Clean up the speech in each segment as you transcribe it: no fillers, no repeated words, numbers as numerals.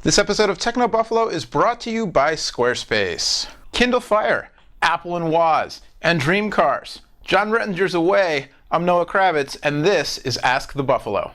This episode of Techno Buffalo is brought to you by Squarespace. Kindle Fire, Apple and Woz, and Dream Cars. John Rettinger's away, I'm Noah Kravitz, and this is Ask the Buffalo.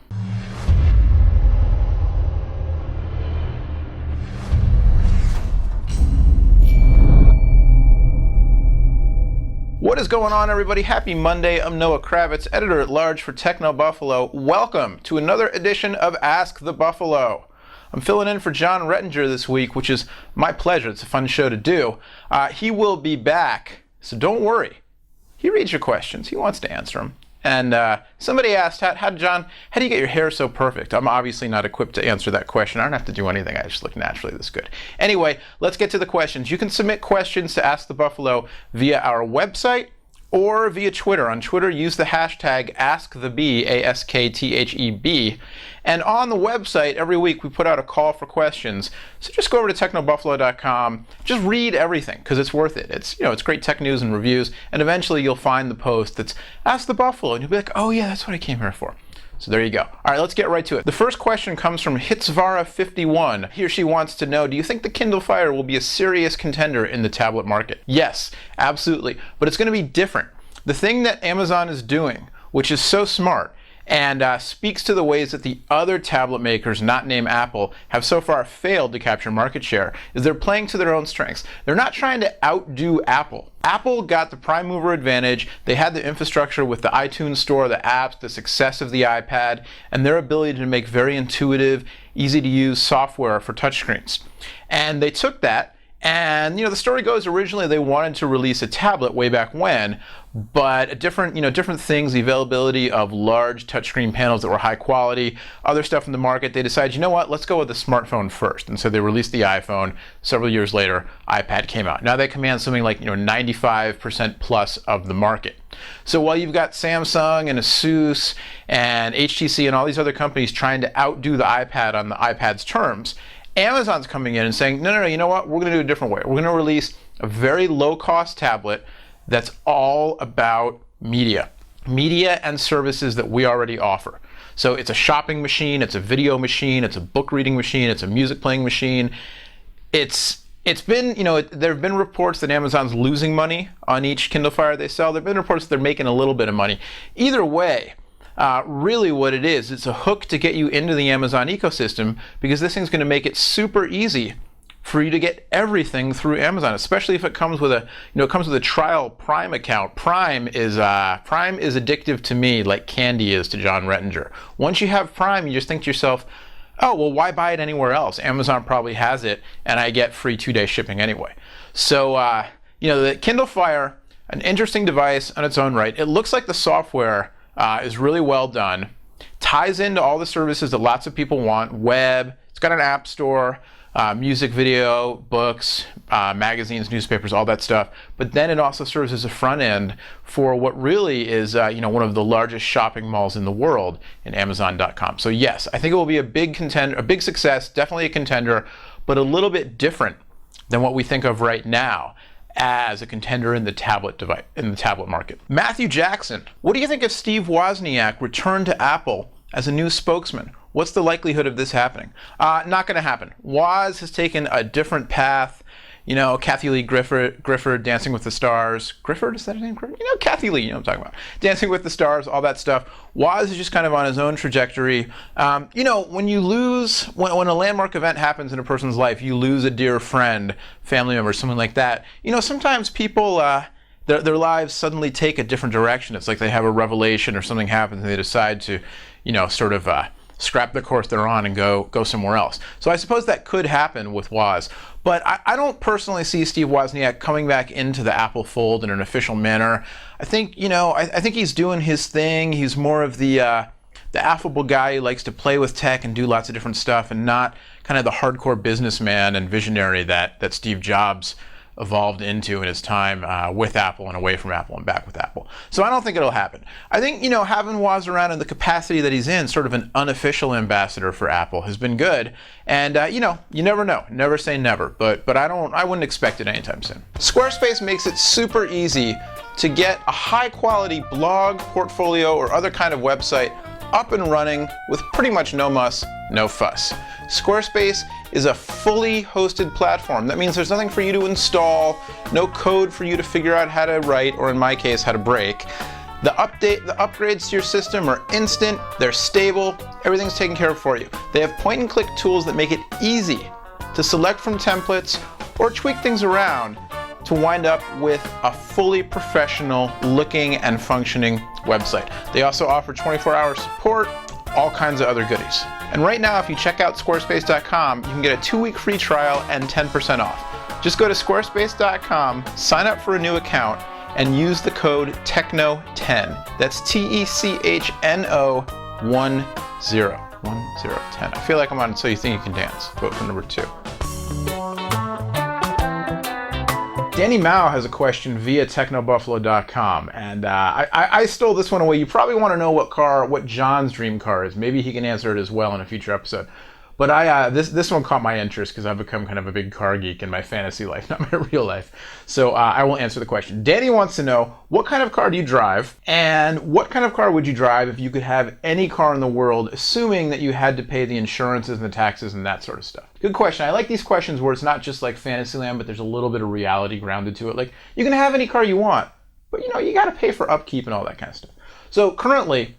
What is going on, everybody? Happy Monday. I'm Noah Kravitz, editor-at-large for Techno Buffalo. Welcome to another edition of Ask the Buffalo. I'm filling in for John Rettinger this week, which is my pleasure. It's a fun show to do. He will be back, so don't worry. He reads your questions. He wants to answer them. And somebody asked, John, how do you get your hair so perfect? I'm obviously not equipped to answer that question. I don't have to do anything. I just look naturally this good. Anyway, let's get to the questions. You can submit questions to Ask the Buffalo via our website or via Twitter. On Twitter, use the hashtag AskTheB, AskTheb. And on the website, every week we put out a call for questions. So just go over to technobuffalo.com. Just read everything, because it's worth it. It's great tech news and reviews. And eventually you'll find the post that's Ask the Buffalo. And you'll be like, oh yeah, that's what I came here for. So there you go. All right, let's get right to it. The first question comes from Hitsvara51. He or she wants to know, do you think the Kindle Fire will be a serious contender in the tablet market? Yes, absolutely. But it's going to be different. The thing that Amazon is doing, which is so smart, and speaks to the ways that the other tablet makers, not named Apple, have so far failed to capture market share, is they're playing to their own strengths. They're not trying to outdo Apple. Apple got the prime mover advantage. They had the infrastructure with the iTunes Store, the apps, the success of the iPad, and their ability to make very intuitive, easy to use software for touchscreens. And they took that, and the story goes originally they wanted to release a tablet way back when, but different things, the availability of large touchscreen panels that were high quality, other stuff in the market, they decided, you know what, let's go with the smartphone first. And so they released the iPhone. Several years later, iPad came out. Now they command something like 95% plus of the market. So while you've got Samsung and Asus and HTC and all these other companies trying to outdo the iPad on the iPad's terms, Amazon's coming in and saying, no, you know what, we're going to do it a different way. We're going to release a very low-cost tablet that's all about media and services that we already offer. So it's a shopping machine, it's a video machine, it's a book reading machine, it's a music playing machine. It's been, there have been reports that Amazon's losing money on each Kindle Fire they sell. There have been reports that they're making a little bit of money. Either way, really what it is, it's a hook to get you into the Amazon ecosystem, because this thing's going to make it super easy for you to get everything through Amazon, especially if it comes with a trial Prime account. Prime is addictive to me like candy is to John Rettinger. Once you have Prime, you just think to yourself, oh, well, why buy it anywhere else? Amazon probably has it, and I get free 2-day shipping anyway. So, the Kindle Fire, an interesting device on its own right. It looks like the software is really well done, ties into all the services that lots of people want, web, it's got an app store, music, video, books, magazines, newspapers, all that stuff. But then it also serves as a front end for what really is one of the largest shopping malls in the world in Amazon.com. So yes, I think it will be a big contender, a big success, definitely a contender, but a little bit different than what we think of right now as a contender in the tablet market. Matthew Jackson, what do you think if Steve Wozniak returned to Apple as a new spokesman? What's the likelihood of this happening? Not going to happen. Woz has taken a different path. Kathy Lee Gifford, Dancing with the Stars. Gifford, is that her name? Kathy Lee, what I'm talking about. Dancing with the Stars, all that stuff. Woz is just kind of on his own trajectory. When you lose, when a landmark event happens in a person's life, you lose a dear friend, family member, something like that. Sometimes people, their lives suddenly take a different direction. It's like they have a revelation or something happens and they decide to, scrap the course they're on and go somewhere else. So I suppose that could happen with Woz. But I don't personally see Steve Wozniak coming back into the Apple fold in an official manner. I think, I think he's doing his thing. He's more of the affable guy who likes to play with tech and do lots of different stuff, and not kind of the hardcore businessman and visionary that Steve Jobs evolved into in his time with Apple and away from Apple and back with Apple. So I don't think it'll happen. I think, having Woz around in the capacity that he's in, sort of an unofficial ambassador for Apple, has been good. And, you never know. Never say never. But I wouldn't expect it anytime soon. Squarespace makes it super easy to get a high-quality blog, portfolio, or other kind of website up and running with pretty much no muss, no fuss. Squarespace is a fully hosted platform. That means there's nothing for you to install, no code for you to figure out how to write, or in my case, how to break. The upgrades to your system are instant, they're stable, everything's taken care of for you. They have point and click tools that make it easy to select from templates or tweak things around to wind up with a fully professional looking and functioning website. They also offer 24-hour support, all kinds of other goodies. And right now, if you check out squarespace.com, you can get a 2-week free trial and 10% off. Just go to squarespace.com, sign up for a new account, and use the code TECHNO10. That's TECHNO 10. I feel like I'm on So You Think You Can Dance. Vote for number 2. Danny Mao has a question via technobuffalo.com, and I stole this one away. You probably want to know what John's dream car is. Maybe he can answer it as well in a future episode. But this one caught my interest because I've become kind of a big car geek in my fantasy life, not my real life. So I will answer the question. Danny wants to know, what kind of car do you drive? And what kind of car would you drive if you could have any car in the world, assuming that you had to pay the insurances and the taxes and that sort of stuff? Good question. I like these questions where it's not just like Fantasyland, but there's a little bit of reality grounded to it. Like, you can have any car you want, but you got to pay for upkeep and all that kind of stuff. So currently,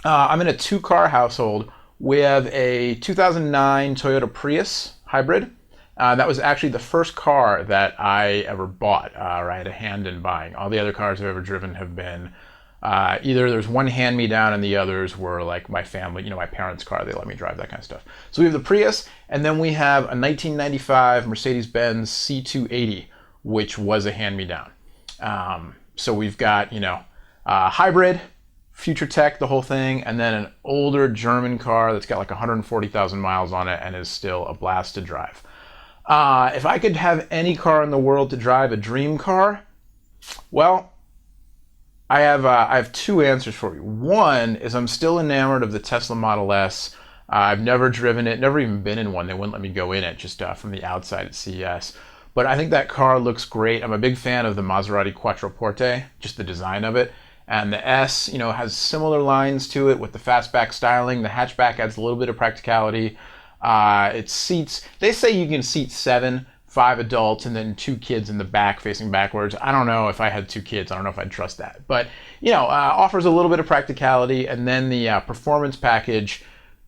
I'm in a 2-car household. We have a 2009 Toyota Prius hybrid. That was actually the first car that I ever bought, or I had a hand in buying. All the other cars I've ever driven have been either there's one hand-me-down and the others were like my family, my parents' car. They let me drive, that kind of stuff. So we have the Prius, and then we have a 1995 Mercedes-Benz C280, which was a hand-me-down. So we've got, hybrid, future tech, the whole thing, and then an older German car that's got like 140,000 miles on it and is still a blast to drive. If I could have any car in the world to drive, a dream car, well, I have 2 answers for you. One is I'm still enamored of the Tesla Model S. I've never driven it, never even been in one. They wouldn't let me go in it, just from the outside at CES. But I think that car looks great. I'm a big fan of the Maserati Quattroporte, just the design of it. And the S, has similar lines to it with the fastback styling. The hatchback adds a little bit of practicality. It seats, they say you can seat 7, 5 adults, and then 2 kids in the back facing backwards. I don't know if I had 2 kids. I don't know if I'd trust that. But, offers a little bit of practicality. And then the performance package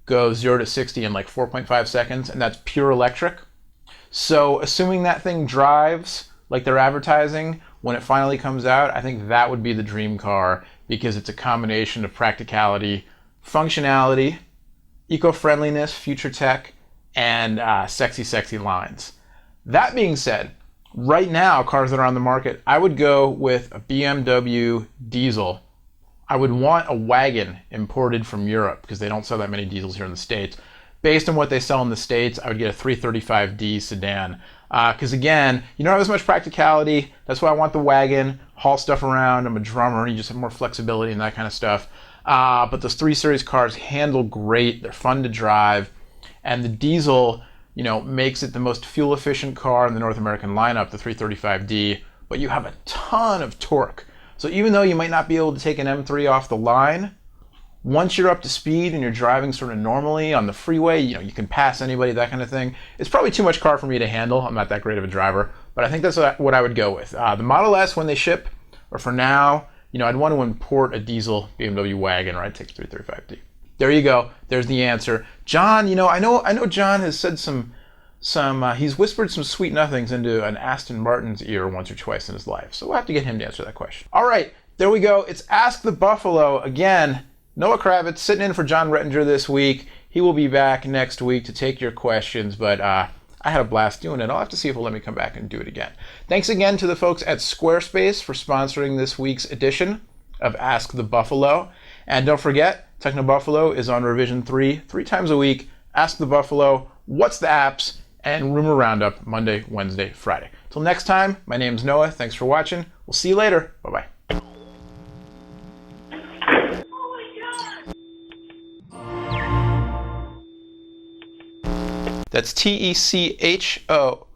goes 0 to 60 in like 4.5 seconds. And that's pure electric. So assuming that thing drives like they're advertising, when it finally comes out, I think that would be the dream car because it's a combination of practicality, functionality, eco-friendliness, future tech, and sexy lines. That being said, right now, cars that are on the market, I would go with a BMW diesel. I would want a wagon imported from Europe because they don't sell that many diesels here in the States. Based on what they sell in the States, I would get a 335D sedan. Because again, you don't have as much practicality. That's why I want the wagon, haul stuff around. I'm a drummer, and you just have more flexibility and that kind of stuff. But those 3 Series cars handle great. They're fun to drive. And the diesel, makes it the most fuel efficient car in the North American lineup, the 335D, but you have a ton of torque. So even though you might not be able to take an M3 off the line, once you're up to speed and you're driving sort of normally on the freeway, you can pass anybody, that kind of thing. It's probably too much car for me to handle. I'm not that great of a driver, but I think that's what I would go with. The Model S, when they ship, or for now, I'd want to import a diesel BMW wagon, or I'd take the 335D. There you go. There's the answer. John, I know John has said he's whispered some sweet nothings into an Aston Martin's ear once or twice in his life. So we'll have to get him to answer that question. All right, there we go. It's Ask the Buffalo again. Noah Kravitz sitting in for John Rettinger this week. He will be back next week to take your questions, but I had a blast doing it. I'll have to see if he'll let me come back and do it again. Thanks again to the folks at Squarespace for sponsoring this week's edition of Ask the Buffalo. And don't forget, Techno Buffalo is on revision 3 times a week. Ask the Buffalo, What's the Apps, and Rumor Roundup Monday, Wednesday, Friday. Till next time, my name's Noah. Thanks for watching. We'll see you later. Bye-bye. That's TECHO